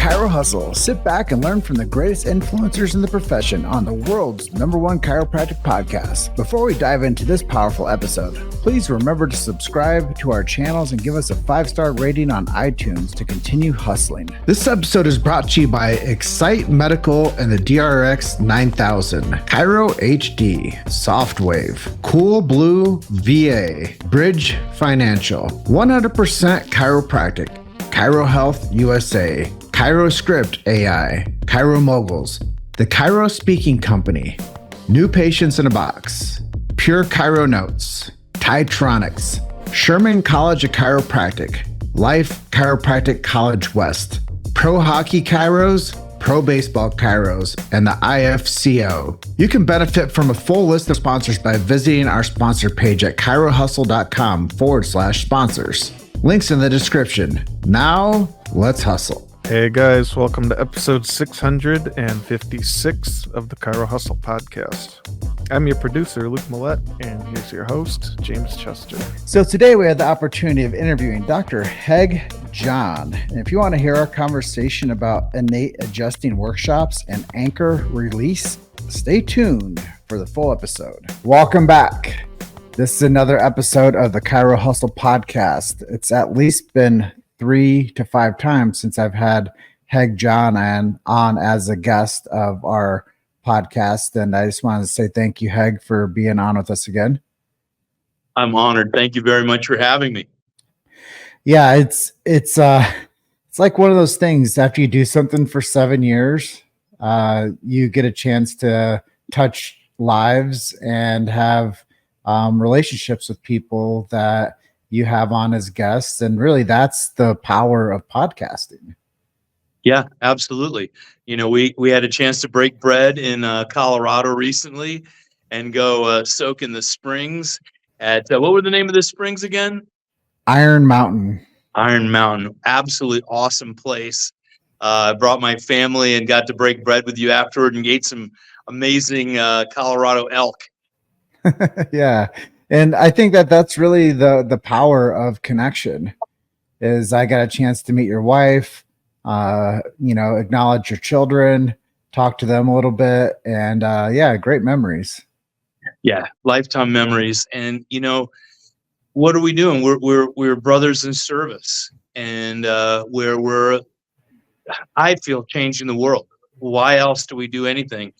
Chiro Hustle. Sit back and learn from the greatest influencers in the profession on the world's #1 chiropractic podcast. Before we dive into this powerful episode, please remember to subscribe to our channels and give us a 5-star rating on iTunes to continue hustling. This episode is brought to you by Excite Medical and the DRX 9000, Chiro HD, Softwave, Cool Blue VA, Bridge Financial, 100% Chiropractic, Chiro Health USA, ChiroScript AI, Chiro Moguls, the Chiro Speaking Company, New Patients in a Box, Pure Chiro Notes, Titronics, Sherman College of Chiropractic, Life Chiropractic College West, Pro Hockey Chiros, Pro Baseball Chiros, and the IFCO. You can benefit from a full list of sponsors by visiting our sponsor page at chirohustle.com/sponsors. Links in the description. Now, let's hustle. Hey guys, welcome to episode 656 of the Chiro Hustle podcast. I'm your producer, Luke Millette, and here's your host, James Chester. So today we had the opportunity of interviewing Dr. Haig John. And if you want to hear our conversation about innate adjusting workshops and anchor release, stay tuned for the full episode. Welcome back. This is another episode of the Chiro Hustle podcast. It's at least been 3 to 5 times since I've had Haig John on as a guest of our podcast. And I just wanted to say thank you, Haig, for being on with us again. I'm honored. Thank you very much for having me. Yeah, it's like one of those things. After you do something for 7 years, you get a chance to touch lives and have relationships with people that you have on as guests. And really that's the power of podcasting. Yeah, absolutely. You know, we had a chance to break bread in Colorado recently and go soak in the springs at, what were the name of the springs again? Iron Mountain. Iron Mountain. Absolutely awesome place. I brought my family and got to break bread with you afterward and ate some amazing Colorado elk. Yeah. And I think that that's really the power of connection is I got a chance to meet your wife, acknowledge your children, talk to them a little bit. And great memories. Yeah. Lifetime memories. And, what are we doing? We're brothers in service, and we're I feel changing the world. Why else do we do anything?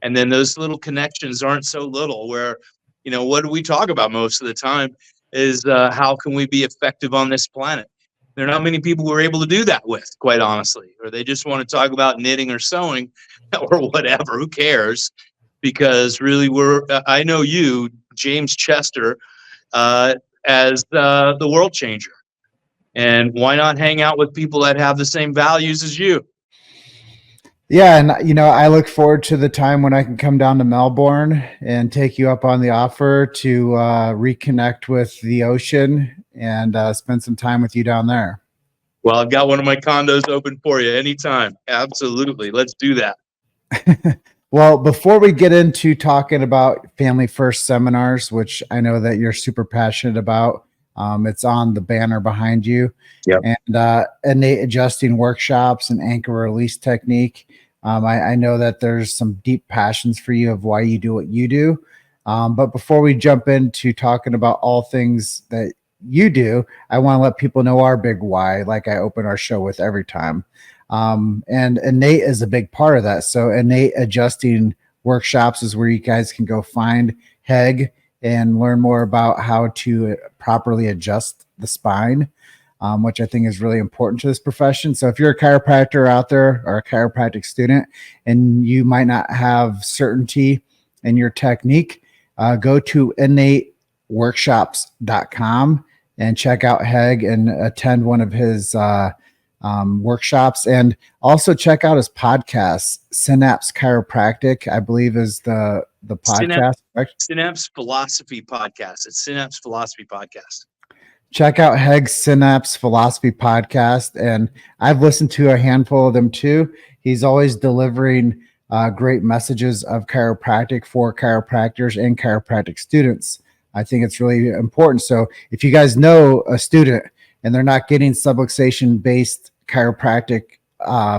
And then those little connections aren't so little where, what do we talk about most of the time is how can we be effective on this planet? There are not many people who are able to do that with, quite honestly, or they just want to talk about knitting or sewing or whatever. Who cares? Because really I know you, James Chester, as the world changer. And why not hang out with people that have the same values as you? Yeah. And, I look forward to the time when I can come down to Melbourne and take you up on the offer to reconnect with the ocean and spend some time with you down there. Well, I've got one of my condos open for you anytime. Absolutely. Let's do that. Well, before we get into talking about Family First seminars, which I know that you're super passionate about, it's on the banner behind you. Yep. And innate adjusting workshops and anchor release technique. I know that there's some deep passions for you of why you do what you do. But before we jump into talking about all things that you do, I want to let people know our big why, like I open our show with every time. And innate is a big part of that. So innate adjusting workshops is where you guys can go find Haig and learn more about how to properly adjust the spine, which I think is really important to this profession. So if you're a chiropractor out there or a chiropractic student and you might not have certainty in your technique, go to INNATEworkshops.com and check out Haig and attend one of his workshops, and also check out his podcast, Synapse Chiropractic, I believe is the podcast. Synapse Philosophy Podcast. It's Synapse Philosophy Podcast. Check out Haig's Synapse Philosophy Podcast, and I've listened to a handful of them too. He's always delivering great messages of chiropractic for chiropractors and chiropractic students. I think it's really important. So if you guys know a student and they're not getting subluxation-based chiropractic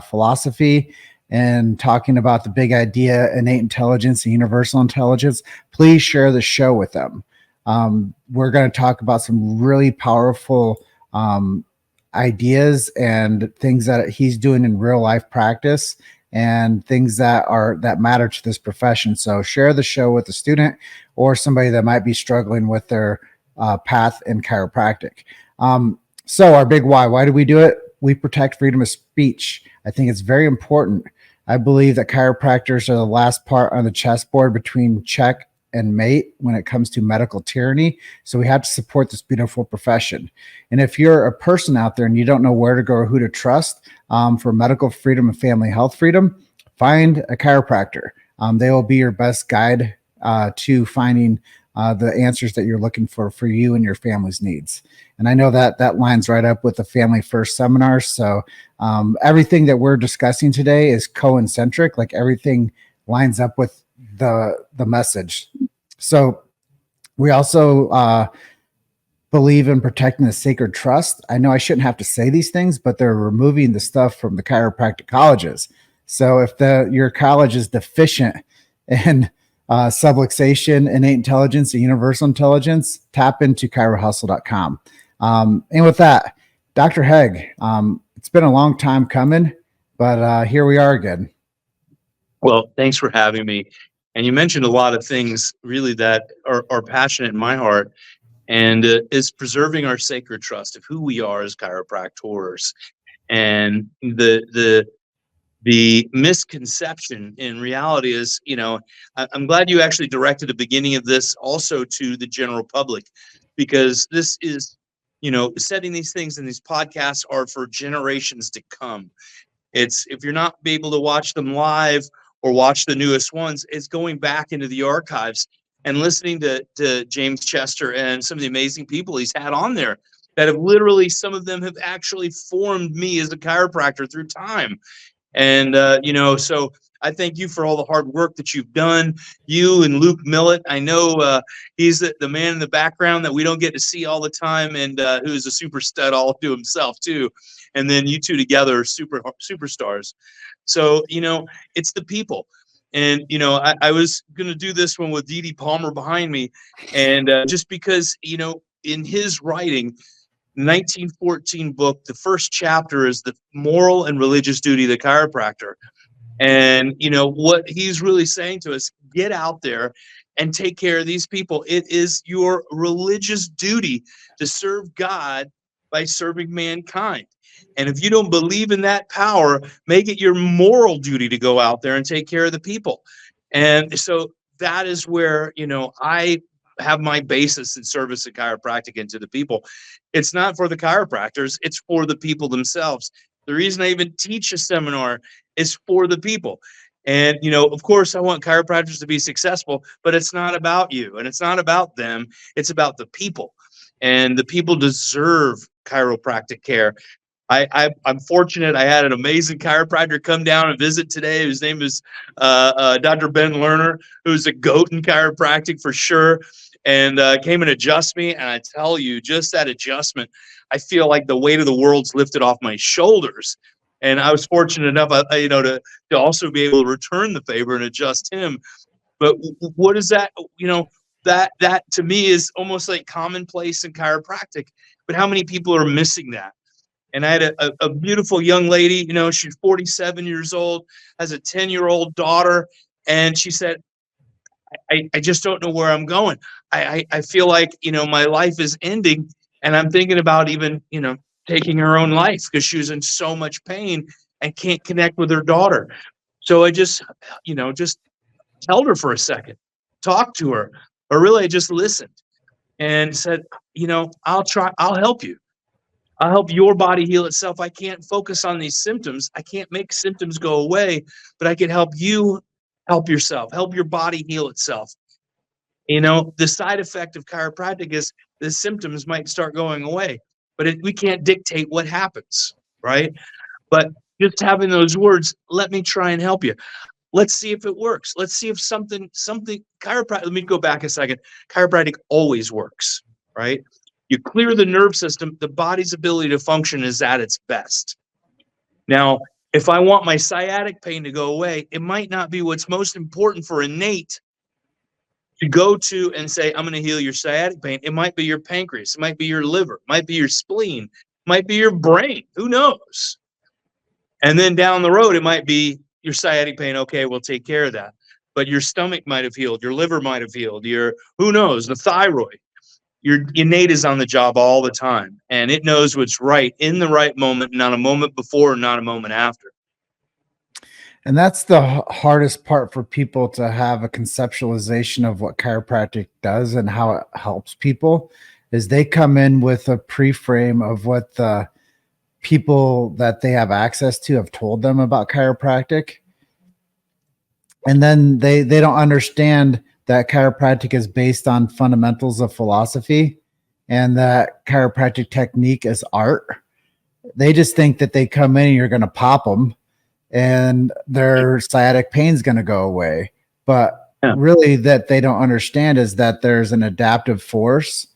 philosophy and talking about the big idea, innate intelligence and universal intelligence, please share the show with them. We're going to talk about some really powerful ideas and things that he's doing in real life practice and things that matter to this profession. So share the show with a student or somebody that might be struggling with their path in chiropractic. So our big why do we do it? We protect freedom of speech. I think it's very important. I believe that chiropractors are the last part on the chessboard between check and mate when it comes to medical tyranny. So we have to support this beautiful profession. And if you're a person out there and you don't know where to go or who to trust for medical freedom and family health freedom, find a chiropractor. They will be your best guide to finding the answers that you're looking for you and your family's needs. And I know that lines right up with the Family First seminars. So everything that we're discussing today is coincentric, like everything lines up with the message. So we also believe in protecting the sacred trust. I know I shouldn't have to say these things, but they're removing the stuff from the chiropractic colleges. So if your college is deficient in subluxation, innate intelligence, and universal intelligence, tap into chirohustle.com. And with that, Dr. Haig, it's been a long time coming, but here we are again. Well, thanks for having me. And you mentioned a lot of things really that are passionate in my heart, and is preserving our sacred trust of who we are as chiropractors. And the misconception in reality is, I'm glad you actually directed the beginning of this also to the general public, because this is, setting these things in these podcasts are for generations to come. It's, if you're not able to watch them live or watch the newest ones, it's going back into the archives and listening to James Chester and some of the amazing people he's had on there that have literally, some of them have actually formed me as a chiropractor through time. And, so I thank you for all the hard work that you've done. You and Luke Millett, I know he's the man in the background that we don't get to see all the time, and who's a super stud all to himself too. And then you two together are superstars. So, it's the people. And, I was going to do this one with Dee Dee Palmer behind me. And just because, in his writing, 1914 book, the first chapter is the moral and religious duty of the chiropractor. And, what he's really saying to us, get out there and take care of these people. It is your religious duty to serve God by serving mankind. And if you don't believe in that power, make it your moral duty to go out there and take care of the people. And so that is where, I have my basis in service of chiropractic and to the people. It's not for the chiropractors, it's for the people themselves. The reason I even teach a seminar is for the people. And, of course, I want chiropractors to be successful, but it's not about you and it's not about them. It's about the people. And the people deserve chiropractic care. I'm fortunate. I had an amazing chiropractor come down and visit today. His name is Dr. Ben Lerner, who's a goat in chiropractic for sure, and came and adjust me. And I tell you, just that adjustment, I feel like the weight of the world's lifted off my shoulders. And I was fortunate enough, to also be able to return the favor and adjust him. But what is that? That to me is almost like commonplace in chiropractic. But how many people are missing that? And I had a beautiful young lady, she's 47 years old, has a 10-year-old daughter. And she said, I just don't know where I'm going. I feel like, my life is ending, and I'm thinking about even, taking her own life because she was in so much pain and can't connect with her daughter. So I just held her for a second, talked to her, or really I just listened and said, I'll help you. I'll help your body heal itself. I can't focus on these symptoms. I can't make symptoms go away, but I can help you help yourself, help your body heal itself. The side effect of chiropractic is the symptoms might start going away, but we can't dictate what happens, right? But just having those words, let me try and help you. Let's see if it works. Let's see if something chiropractic, let me go back a second. Chiropractic always works, right? You clear the nerve system, the body's ability to function is at its best. Now, If I want my sciatic pain to go away, it might not be what's most important for INNATE to go to and say, I'm going to heal your sciatic pain. It might be your pancreas. It might be your liver. It might be your spleen. It might be your brain. Who knows? And then down the road, it might be your sciatic pain. Okay, we'll take care of that. But your stomach might have healed. Your liver might have healed. Who knows, the thyroid. Your INNATE is on the job all the time, and it knows what's right in the right moment, not a moment before, not a moment after. And that's the hardest part for people to have a conceptualization of what chiropractic does and how it helps people, is they come in with a pre-frame of what the people that they have access to have told them about chiropractic. And then they don't understand that chiropractic is based on fundamentals of philosophy and that chiropractic technique is art. They just think that they come in and you're going to pop them and their sciatic pain is going to go away. But really that they don't understand is that there's an adaptive force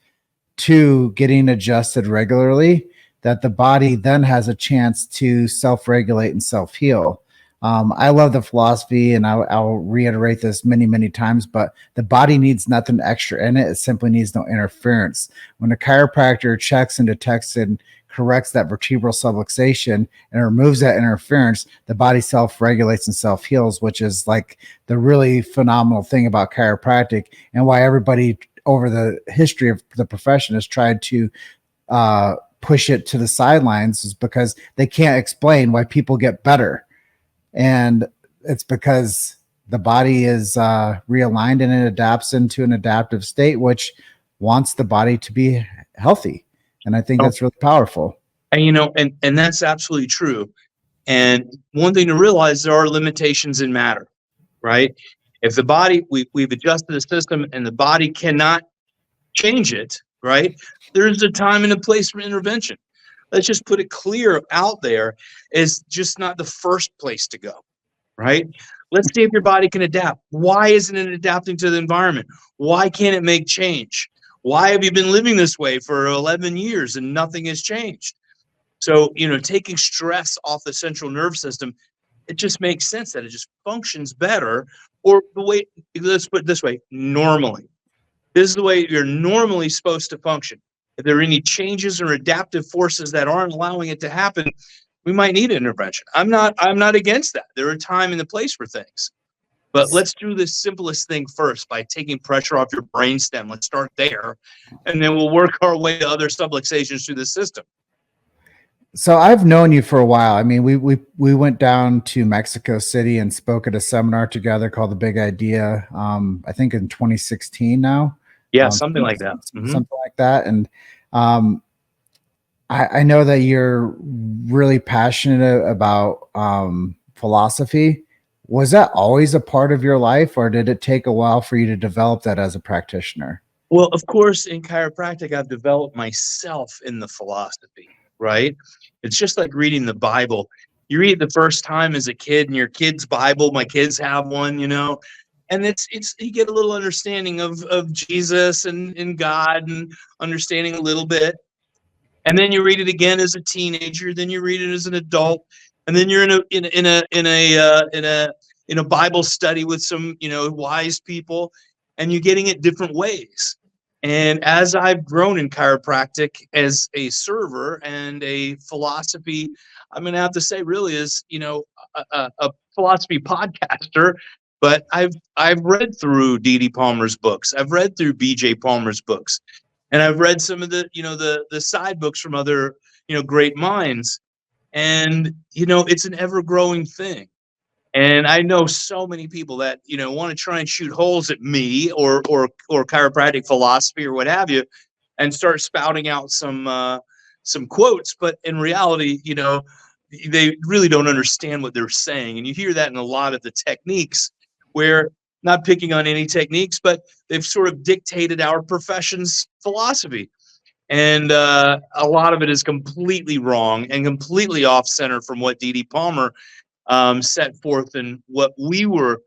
to getting adjusted regularly, that the body then has a chance to self-regulate and self-heal. I love the philosophy, and I'll reiterate this many, many times, but the body needs nothing extra in it. It simply needs no interference. When a chiropractor checks and detects and corrects that vertebral subluxation and removes that interference, the body self-regulates and self-heals, which is like the really phenomenal thing about chiropractic, and why everybody over the history of the profession has tried to push it to the sidelines, is because they can't explain why people get better. And it's because the body is realigned and it adapts into an adaptive state, which wants the body to be healthy. And I think that's really powerful. And and that's absolutely true. And one thing to realize, there are limitations in matter, right? If the body, we've adjusted the system and the body cannot change it, right? There's a time and a place for intervention. Let's just put it clear out there, is just not the first place to go, right? Let's see if your body can adapt. Why isn't it adapting to the environment? Why can't it make change? Why have you been living this way for 11 years and nothing has changed? So, taking stress off the central nervous system, it just makes sense that it just functions better. Or the way, let's put it this way, normally. This is the way you're normally supposed to function. If there are any changes or adaptive forces that aren't allowing it to happen, we might need intervention. I'm not against that. There are time and a place for things. But let's do the simplest thing first by taking pressure off your brainstem. Let's start there, and then we'll work our way to other subluxations through the system. So I've known you for a while. I mean, we went down to Mexico City and spoke at a seminar together called The Big Idea. I think in 2016 now. Yeah, something like that. Something like that. And I know that you're really passionate about philosophy. Was that always a part of your life, or did it take a while for you to develop that as a practitioner? Well, of course, in chiropractic, I've developed myself in the philosophy, right? It's just like reading the Bible. You read it the first time as a kid in your kid's Bible. My kids have one, and it's you get a little understanding of Jesus and God, and understanding a little bit. And then you read it again as a teenager, then you read it as an adult, and then you're in a Bible study with some wise people, and you're getting it different ways. And as I've grown in chiropractic as a server and a philosophy, I'm going to have to say really is, a philosophy podcaster, but I've read through D.D. Palmer's books. I've read through B.J. Palmer's books, and I've read some of the, the side books from other, great minds. And, it's an ever growing thing. And I know so many people that, want to try and shoot holes at me or chiropractic philosophy or what have you, and start spouting out some quotes. But in reality, they really don't understand what they're saying. And you hear that in a lot of the techniques, where, not picking on any techniques, but they've sort of dictated our profession's philosophy. And a lot of it is completely wrong and completely off center from what D.D. Palmer set forth and what we were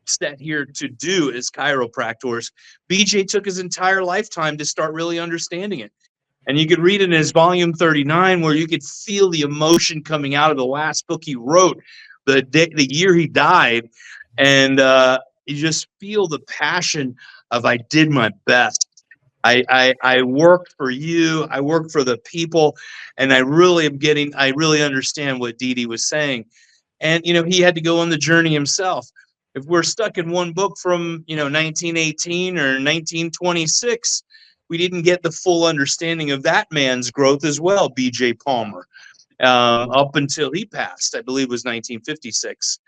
set here to do as chiropractors. BJ took his entire lifetime to start really understanding it. And you could read it in his volume 39, where you could feel the emotion coming out of the last book he wrote, the year he died. And you just feel the passion of, I did my best. I worked for you. I worked for the people. And I really understand what Dee Dee was saying. And, he had to go on the journey himself. If we're stuck in one book from, 1918 or 1926, we didn't get the full understanding of that man's growth as well, B.J. Palmer, up until he passed, I believe it was 1956.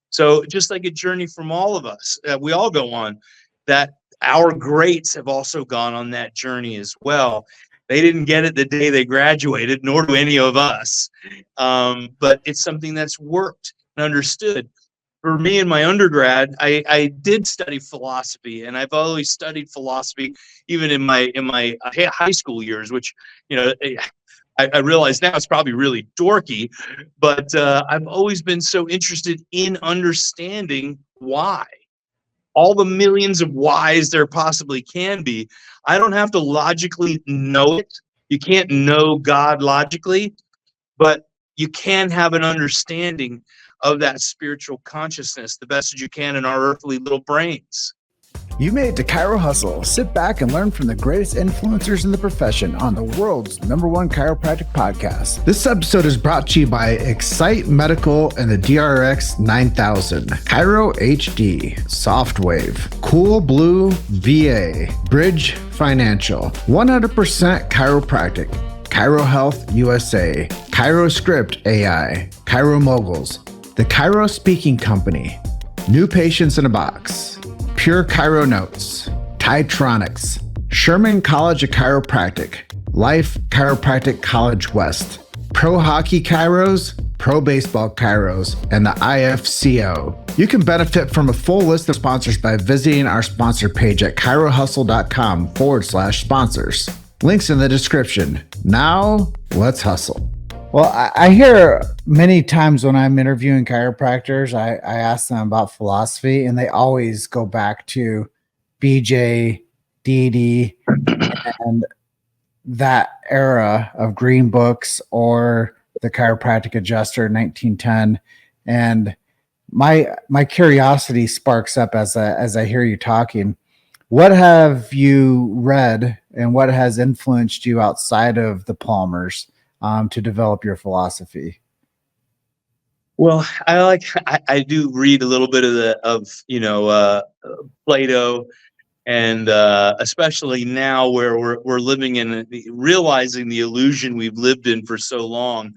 So just like a journey from all of us, we all go on, that our greats have also gone on that journey as well. They didn't get it the day they graduated, nor do any of us. But it's something that's worked and understood. For me in my undergrad, I did study philosophy, and I've always studied philosophy even in my high school years, which, I realize now it's probably really dorky, but I've always been so interested in understanding why. All the millions of whys there possibly can be. I don't have to logically know it. You can't know God logically, but you can have an understanding of that spiritual consciousness the best as you can in our earthly little brains. You made it to Chiro Hustle. Sit back and learn from the greatest influencers in the profession on the world's #1 chiropractic podcast. This episode is brought to you by Excite Medical and the DRX 9000, Chiro HD, Softwave, Cool Blue VA, Bridge Financial, 100% Chiropractic, Chiro Health USA, Chiro Script AI, Chiro Moguls, the Chiro Speaking Company, New Patients in a Box, Pure Chiro Notes, Titronics, Sherman College of Chiropractic, Life Chiropractic College West, Pro Hockey Chiros, Pro Baseball Chiros, and the IFCO. You can benefit from a full list of sponsors by visiting our sponsor page at chirohustle.com/sponsors. Links in the description. Now, let's hustle. Well, I hear many times when I'm interviewing chiropractors, I ask them about philosophy, and they always go back to BJ, Dee Dee, and that era of Green Books or the Chiropractic Adjuster 1910. And my curiosity sparks up as I hear you talking. What have you read and what has influenced you outside of the Palmers to develop your philosophy? Well, I do read a little bit of Plato, and especially now where we're living in, realizing the illusion we've lived in for so long.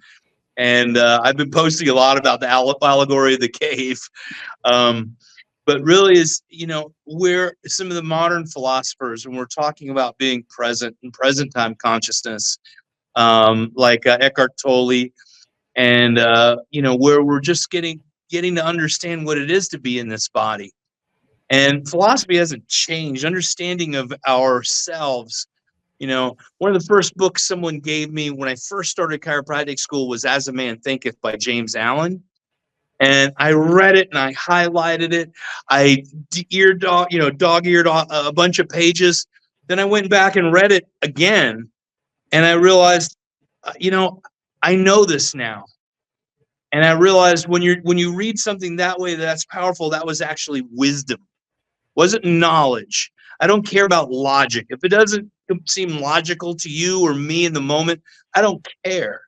And I've been posting a lot about the allegory of the cave. But really is, where some of the modern philosophers, when we're talking about being present and present time consciousness, like Eckhart Tolle, and where we're just getting to understand what it is to be in this body. And philosophy hasn't changed. Understanding of ourselves. One of the first books someone gave me when I first started chiropractic school was As a Man Thinketh by James Allen. And I read it and I highlighted it. I dog-eared a bunch of pages. Then I went back and read it again. And I realized, I know this now. And I realized when you read something that way, that's powerful, that was actually wisdom. Wasn't knowledge. I don't care about logic. If it doesn't seem logical to you or me in the moment, I don't care.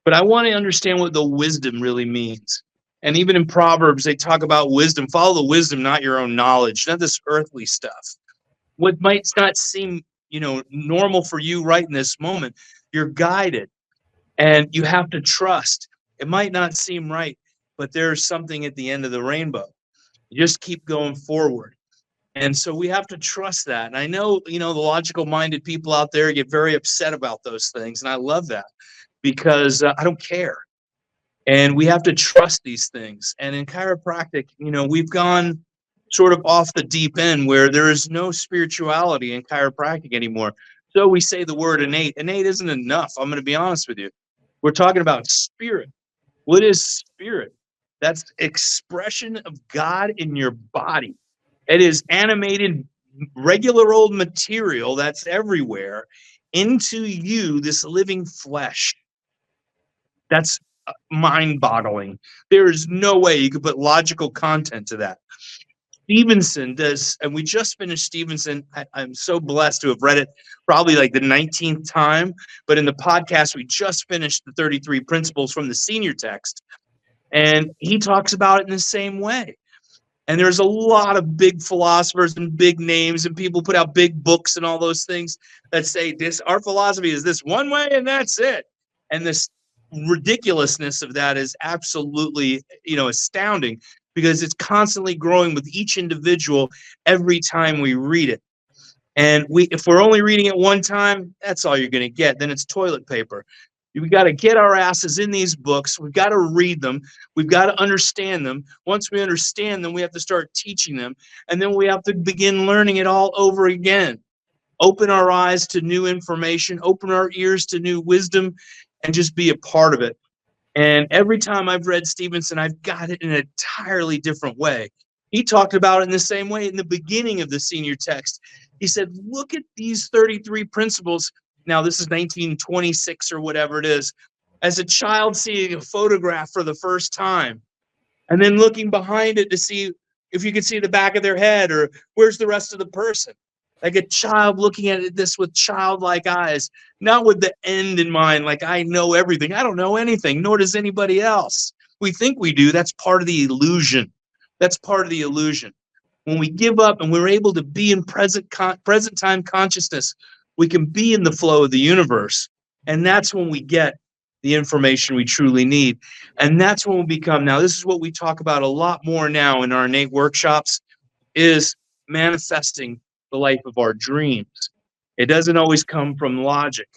But I want to understand what the wisdom really means. And even in Proverbs, they talk about wisdom. Follow the wisdom, not your own knowledge, not this earthly stuff. What might not seem, normal for you right in this moment, you're guided. And you have to trust. It might not seem right, but there's something at the end of the rainbow. You just keep going forward. And so we have to trust that. And I know, the logical-minded people out there get very upset about those things. And I love that because I don't care. And we have to trust these things. And in chiropractic, we've gone sort of off the deep end where there is no spirituality in chiropractic anymore. So we say the word innate. Innate isn't enough. I'm going to be honest with you. We're talking about spirit. What is spirit? That's expression of God in your body. It is animated, regular old material that's everywhere into you this living flesh. That's mind-boggling. There is no way you could put logical content to that. Stevenson does, and we just finished Stevenson. I'm so blessed to have read it probably like the 19th time. But in the podcast, we just finished the 33 principles from the senior text. And he talks about it in the same way. And there's a lot of big philosophers and big names, and people put out big books and all those things that say this, our philosophy is this one way and that's it. And this ridiculousness of that is absolutely, astounding, because it's constantly growing with each individual every time we read it. And if we're only reading it one time, that's all you're going to get. Then it's toilet paper. We got to get our asses in these books. We've got to read them. We've got to understand them. Once we understand them, we have to start teaching them. And then we have to begin learning it all over again. Open our eyes to new information, open our ears to new wisdom, and just be a part of it. And every time I've read Stevenson, I've got it in an entirely different way. He talked about it in the same way in the beginning of the senior text. He said, look at these 33 principles. Now, this is 1926 or whatever it is, as a child seeing a photograph for the first time, and then looking behind it to see if you can see the back of their head or where's the rest of the person. Like a child looking at this with childlike eyes, not with the end in mind, like I know everything. I don't know anything, nor does anybody else. We think we do. That's part of the illusion. That's part of the illusion. When we give up and we're able to be in present time consciousness, we can be in the flow of the universe. And that's when we get the information we truly need. And that's when we become, now this is what we talk about a lot more now in our innate workshops, is manifesting the life of our dreams. It doesn't always come from logic,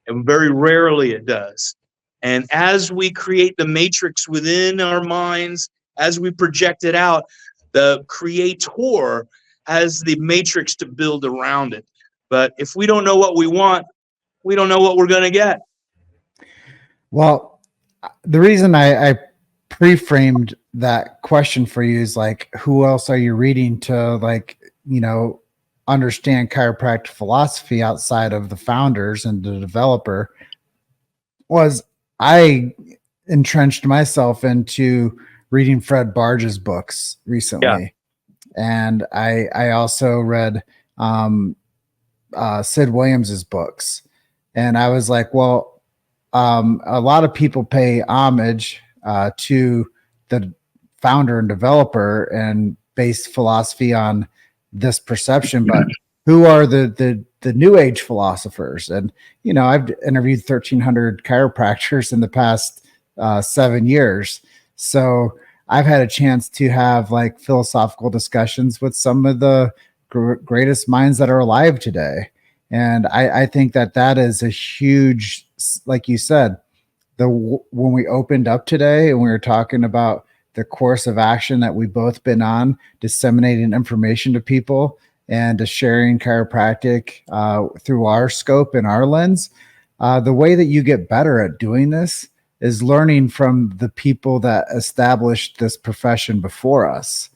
and very rarely it does. And as we create the matrix within our minds, as we project it out, the creator has the matrix to build around it. But if we don't know what we want, we don't know what we're going to get. Well, the reason I pre-framed that question for you is like, who else are you reading to, like, understand chiropractic philosophy outside of the founders and the developer? Was I entrenched myself into reading Fred Barge's books recently. Yeah. And I also read Sid Williams's books. And I was like, well, a lot of people pay homage to the founder and developer and base philosophy on this perception, but who are the new age philosophers? And, I've interviewed 1,300 chiropractors in the past 7 years. So I've had a chance to have like philosophical discussions with some of the greatest minds that are alive today. And I think that is a huge, like you said, when we opened up today and we were talking about the course of action that we've both been on, disseminating information to people and to sharing chiropractic through our scope and our lens. The way that you get better at doing this is learning from the people that established this profession before us.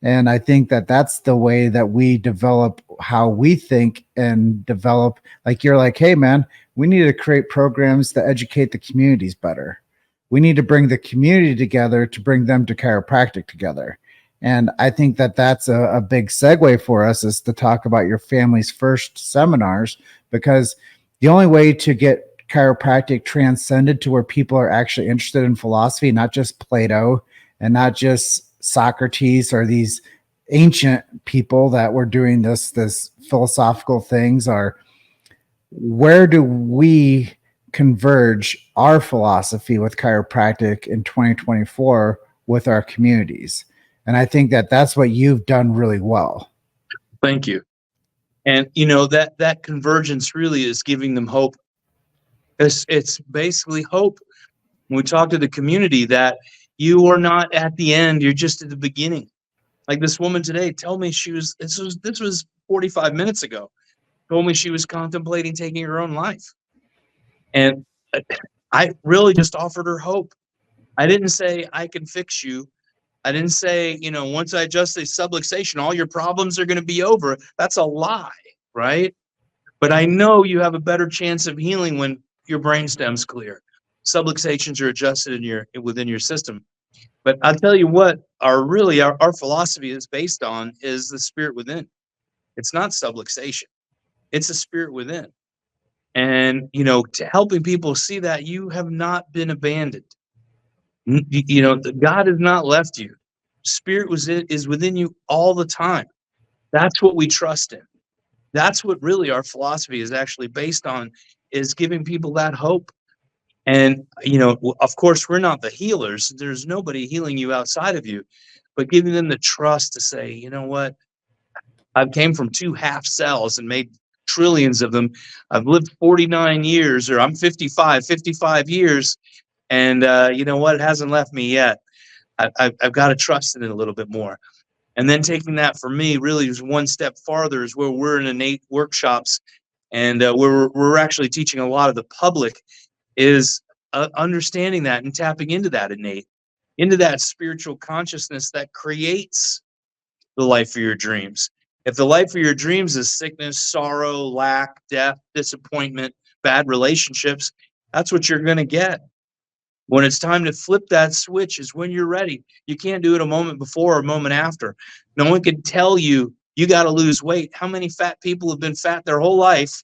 And I think that's the way that we develop how we think and develop. Like, you're like, hey, man, we need to create programs that educate the communities better. We need to bring the community together to bring them to chiropractic together. And I think that's a big segue for us, is to talk about your family's first seminars, because the only way to get chiropractic transcended to where people are actually interested in philosophy, not just Plato and not just Socrates or these ancient people that were doing this philosophical things, are where do we converge our philosophy with chiropractic in 2024 with our communities? And I think that's what you've done really well. Thank you. And that convergence really is giving them hope. It's basically hope. When we talk to the community, that you are not at the end, you're just at the beginning. Like this woman today told me this was 45 minutes ago, told me she was contemplating taking her own life. And I really just offered her hope. I didn't say I can fix you. I didn't say, once I adjust the subluxation, all your problems are going to be over. That's a lie, right? But I know you have a better chance of healing when your brainstem's clear. Subluxations are adjusted within your system. But I'll tell you what, our philosophy is based on is the spirit within. It's not subluxation. It's the spirit within. And, to helping people see that you have not been abandoned. God has not left you. Spirit is within you all the time. That's what we trust in. That's what really our philosophy is actually based on, is giving people that hope. And, of course, we're not the healers. There's nobody healing you outside of you, but giving them the trust to say, you know what? I've came from 2 half cells and made trillions of them. I've lived 49 years, or I'm 55 years. And you know what? It hasn't left me yet. I've got to trust in it a little bit more. And then taking that for me really is one step farther, is where we're in INNATE workshops, and we're actually teaching a lot of the public is understanding that and tapping into that innate, into that spiritual consciousness that creates the life of your dreams. If the life of your dreams is sickness, sorrow, lack, death, disappointment, bad relationships, that's what you're going to get. When it's time to flip that switch is when you're ready. You can't do it a moment before or a moment after. No one can tell you got to lose weight. How many fat people have been fat their whole life,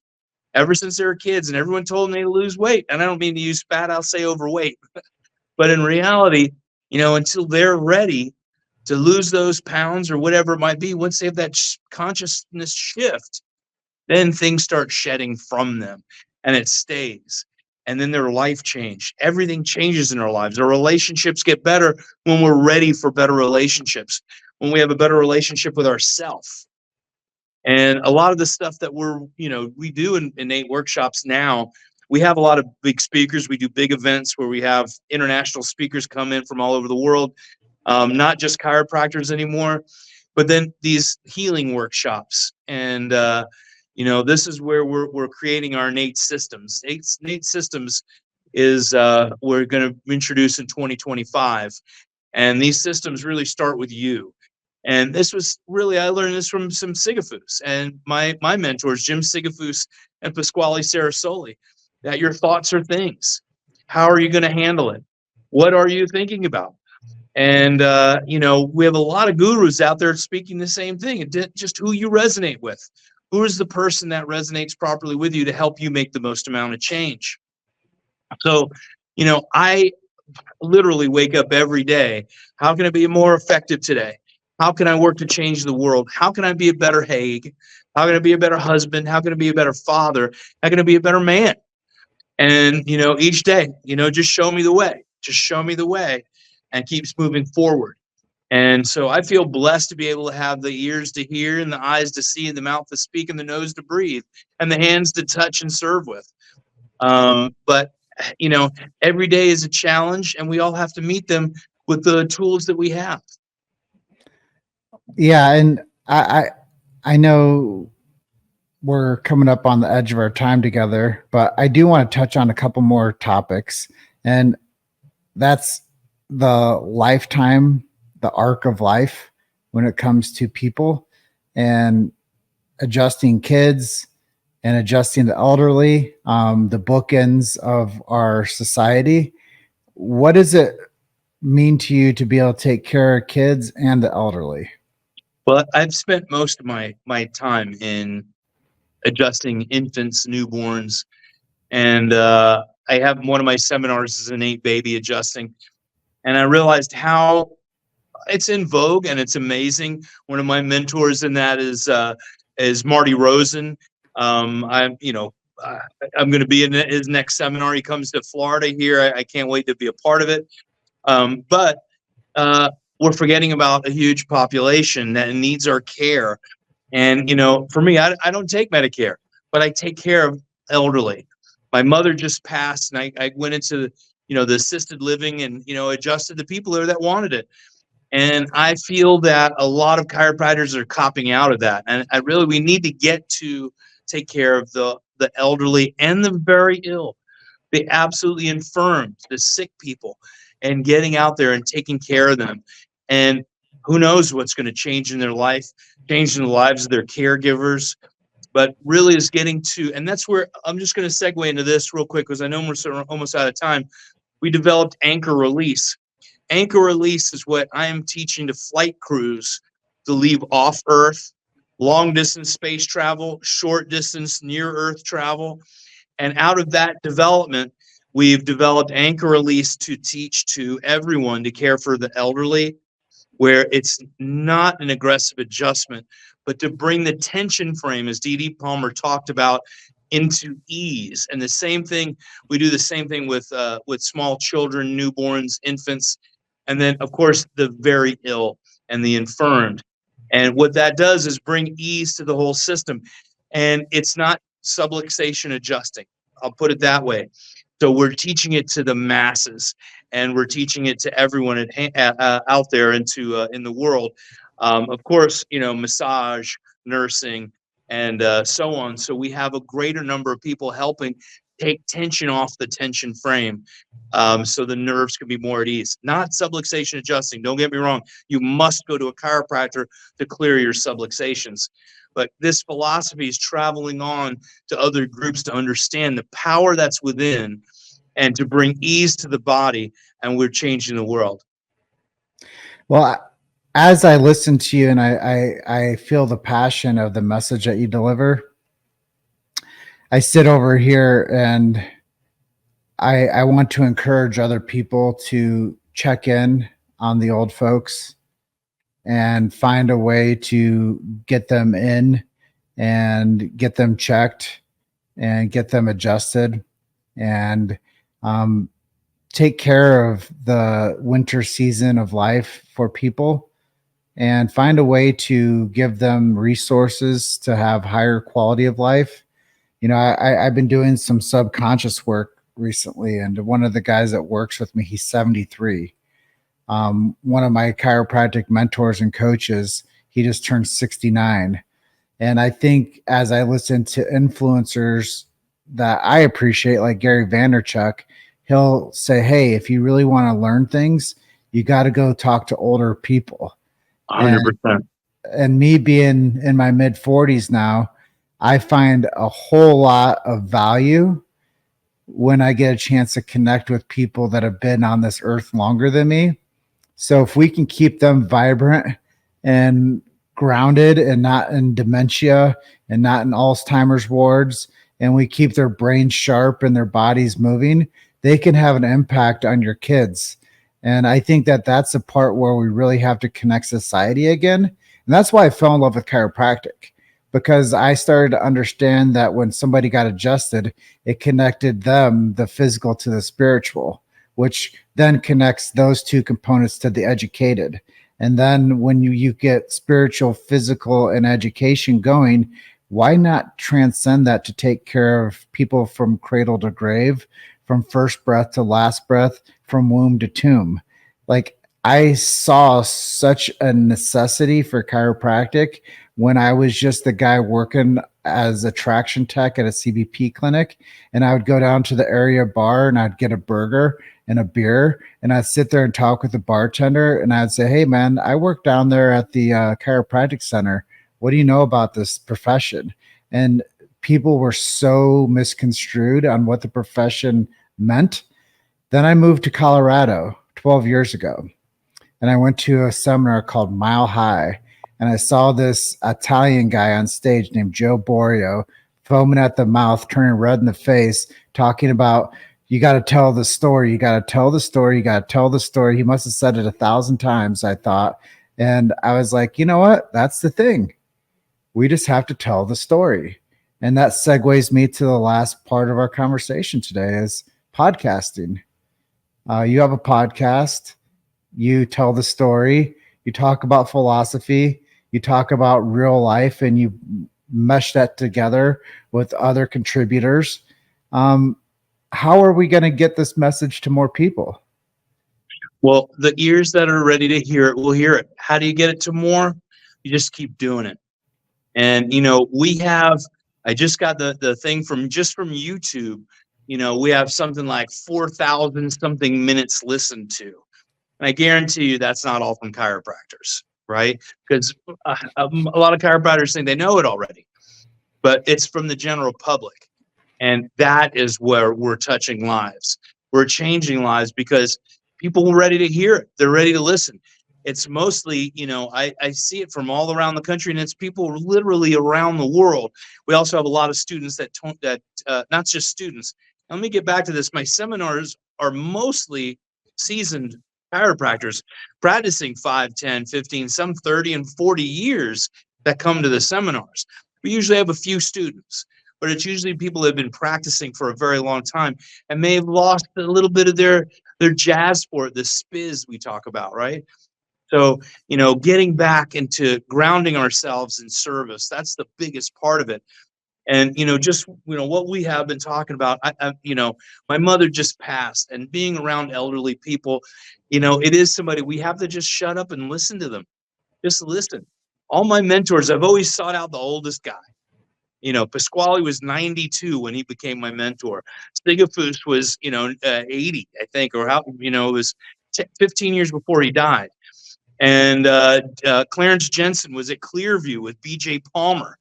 ever since they were kids, and everyone told them they lose weight? And I don't mean to use fat, I'll say overweight. But in reality, until they're ready to lose those pounds or whatever it might be, once they have that consciousness shift, then things start shedding from them and it stays. And then their life change. Everything changes in our lives. Our relationships get better when we're ready for better relationships, when we have a better relationship with ourselves. And a lot of the stuff that we do in INNATE workshops now, we have a lot of big speakers. We do big events where we have international speakers come in from all over the world, not just chiropractors anymore, but then these healing workshops. And this is where we're creating our INNATE systems. INNATE systems is we're going to introduce in 2025, and these systems really start with you. And this was really, I learned this from some Sigafus and my mentors, Jim Sigafus and Pasquale Sarasoli, that your thoughts are things. How are you going to handle it? What are you thinking about? And we have a lot of gurus out there speaking the same thing. Just who you resonate with. Who is the person that resonates properly with you to help you make the most amount of change? So, I literally wake up every day. How can I be more effective today? How can I work to change the world? How can I be a better Haig? How can I be a better husband? How can I be a better father? How can I be a better man? And, each day, just show me the way. Just show me the way, and keeps moving forward. And so I feel blessed to be able to have the ears to hear and the eyes to see and the mouth to speak and the nose to breathe and the hands to touch and serve with. But, every day is a challenge, and we all have to meet them with the tools that we have. Yeah. And I know we're coming up on the edge of our time together, but I do want to touch on a couple more topics, and that's the lifetime, the arc of life when it comes to people, and adjusting kids and adjusting the elderly, the bookends of our society. What does it mean to you to be able to take care of kids and the elderly? Well, I've spent most of my time in adjusting infants, newborns, and I have one of my seminars is INNATE Baby Adjusting, and I realized how it's in vogue and it's amazing. One of my mentors in that is Marty Rosen. I'm going to be in his next seminar. He comes to Florida here. I can't wait to be a part of it. But we're forgetting about a huge population that needs our care. And, for me, I don't take Medicare, but I take care of elderly. My mother just passed, and I went into, the assisted living and, adjusted the people there that wanted it. And I feel that a lot of chiropractors are copping out of that. And we need to get to take care of the elderly and the very ill, the absolutely infirm, the sick people, and getting out there and taking care of them. And who knows what's going to change in their life, change in the lives of their caregivers. but really is getting to, and that's where I'm just going to segue into this real quick because I know we're sort of almost out of time. We developed anchor release. Anchor release is what I am teaching to flight crews to leave off Earth, long distance space travel, short distance near Earth travel. And out of that development, we've developed anchor release to teach to everyone to care for the elderly, where it's not an aggressive adjustment, but to bring the tension frame, as Dee Dee Palmer talked about, into ease. And the same thing, we do the same thing with small children, newborns, infants, and then, of course, the very ill and the infirmed. And what that does is bring ease to the whole system. And it's not subluxation adjusting. I'll put it that way. So we're teaching it to the masses, and we're teaching it to everyone out there in the world. Of course, massage, nursing, and so on. So we have a greater number of people helping take tension off the tension frame, so the nerves can be more at ease. Not subluxation adjusting. Don't get me wrong. You must go to a chiropractor to clear your subluxations. But this philosophy is traveling on to other groups to understand the power that's within and to bring ease to the body, and we're changing the world. Well, as I listen to you and I feel the passion of the message that you deliver, I sit over here and I want to encourage other people to check in on the old folks and find a way to get them in and get them checked and get them adjusted and take care of the winter season of life for people and find a way to give them resources to have higher quality of life. I've been doing some subconscious work recently, and one of the guys that works with me, he's 73. One of my chiropractic mentors and coaches, he just turned 69. And I think as I listen to influencers that I appreciate, like Gary Vaynerchuk, he'll say, hey, if you really want to learn things, you got to go talk to older people. 100%. And me being in my mid 40s now, I find a whole lot of value when I get a chance to connect with people that have been on this earth longer than me. So if we can keep them vibrant and grounded and not in dementia and not in Alzheimer's wards, and we keep their brains sharp and their bodies moving, they can have an impact on your kids. And I think that that's the part where we really have to connect society again. And that's why I fell in love with chiropractic, because I started to understand that when somebody got adjusted, it connected them, the physical to the spiritual, which then connects those two components to the educated. And then when you get spiritual, physical, and education going, why not transcend that to take care of people from cradle to grave, from first breath to last breath, from womb to tomb? Like, I saw such a necessity for chiropractic when I was just the guy working as a traction tech at a CBP clinic. And I would go down to the area bar and I'd get a burger and a beer, and I'd sit there and talk with the bartender, and I'd say, hey man, I work down there at the chiropractic center. What do you know about this profession? And people were so misconstrued on what the profession meant. Then I moved to Colorado 12 years ago, and I went to a seminar called Mile High, and I saw this Italian guy on stage named Joe Borio, foaming at the mouth, turning red in the face, talking about, you got to tell the story. You got to tell the story. You got to tell the story. He must have said it 1,000 times, I thought. And I was like, you know what? That's the thing. We just have to tell the story. And that segues me to the last part of our conversation today is podcasting. You have a podcast. You tell the story. You talk about philosophy. You talk about real life, and you mesh that together with other contributors. How are we going to get this message to more people? Well, the ears that are ready to hear it will hear it. How do you get it to more? You just keep doing it. And, I just got the thing from YouTube. We have something like 4,000 something minutes listened to. And I guarantee you that's not all from chiropractors, right? Because a lot of chiropractors think they know it already. but it's from the general public. And that is where we're touching lives. We're changing lives because people are ready to hear it. They're ready to listen. It's mostly, I see it from all around the country, and it's people literally around the world. We also have a lot of students not just students. Let me get back to this. My seminars are mostly seasoned chiropractors practicing 5, 10, 15, some 30 and 40 years that come to the seminars. We usually have a few students, but it's usually people that have been practicing for a very long time and may have lost a little bit of their jazz for it, the spiz we talk about, right? So, getting back into grounding ourselves in service, that's the biggest part of it. And, what we have been talking about, my mother just passed, and being around elderly people, it is somebody we have to just shut up and listen to them. Just listen. All my mentors, I've always sought out the oldest guy. Pasquale was 92 when he became my mentor. Stigafus was, 80, I think, or it was 15 years before he died. And Clarence Jensen was at Clearview with BJ Palmer.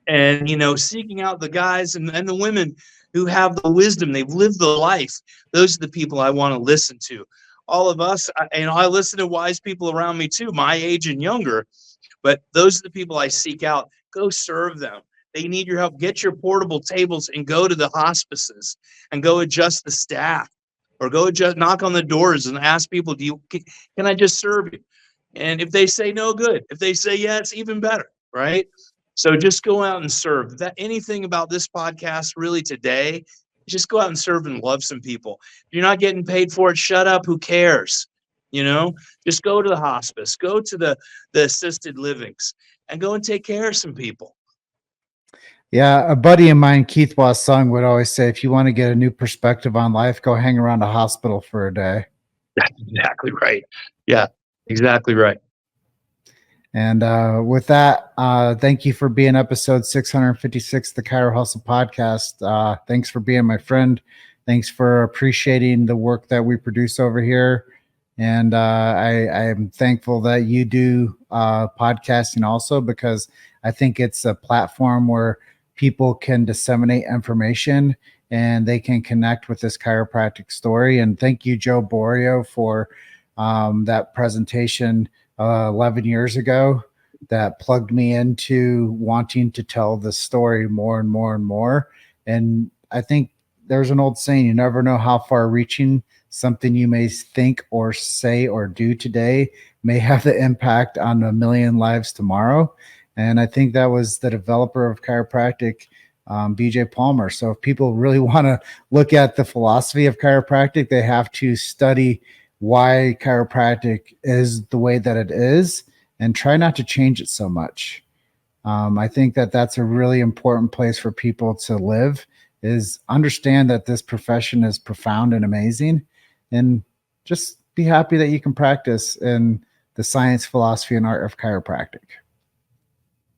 And, seeking out the guys and the women who have the wisdom, they've lived the life. Those are the people I want to listen to. All of us, I listen to wise people around me too, my age and younger. But those are the people I seek out. Go serve them. They need your help. Get your portable tables and go to the hospices and go adjust the staff, or go knock on the doors and ask people, can I just serve you? And if they say no, good. If they say yes, even better, right? So just go out and serve. That anything about this podcast really today, just go out and serve and love some people. If you're not getting paid for it, shut up. Who cares? Just go to the hospice, go to the assisted livings, and go and take care of some people. Yeah, a buddy of mine, Keith Wasung, would always say, if you want to get a new perspective on life, go hang around a hospital for a day. That's exactly right. Yeah, exactly right. And with that, thank you for being episode 656 of the Chiro Hustle podcast. Thanks for being my friend. Thanks for appreciating the work that we produce over here. And I am thankful that you do podcasting also, because I think it's a platform where people can disseminate information and they can connect with this chiropractic story. And thank you, Joe Borio, for that presentation 11 years ago that plugged me into wanting to tell the story more and more and more. And I think there's an old saying, you never know how far reaching something you may think or say or do today may have the impact on 1 million lives tomorrow. And I think that was the developer of chiropractic, BJ Palmer. So if people really want to look at the philosophy of chiropractic, they have to study why chiropractic is the way that it is and try not to change it so much. I think that that's a really important place for people to live, is understand that this profession is profound and amazing, and just be happy that you can practice in the science, philosophy, and art of chiropractic.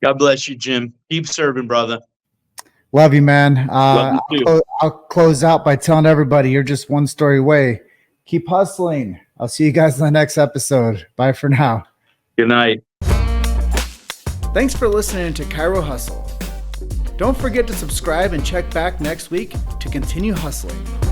God bless you, Jim. Keep serving, brother. Love you, man. Love you too. I'll close out by telling everybody you're just one story away. Keep hustling. I'll see you guys in the next episode. Bye for now. Good night. Thanks for listening to Chiro Hustle. Don't forget to subscribe and check back next week to continue hustling.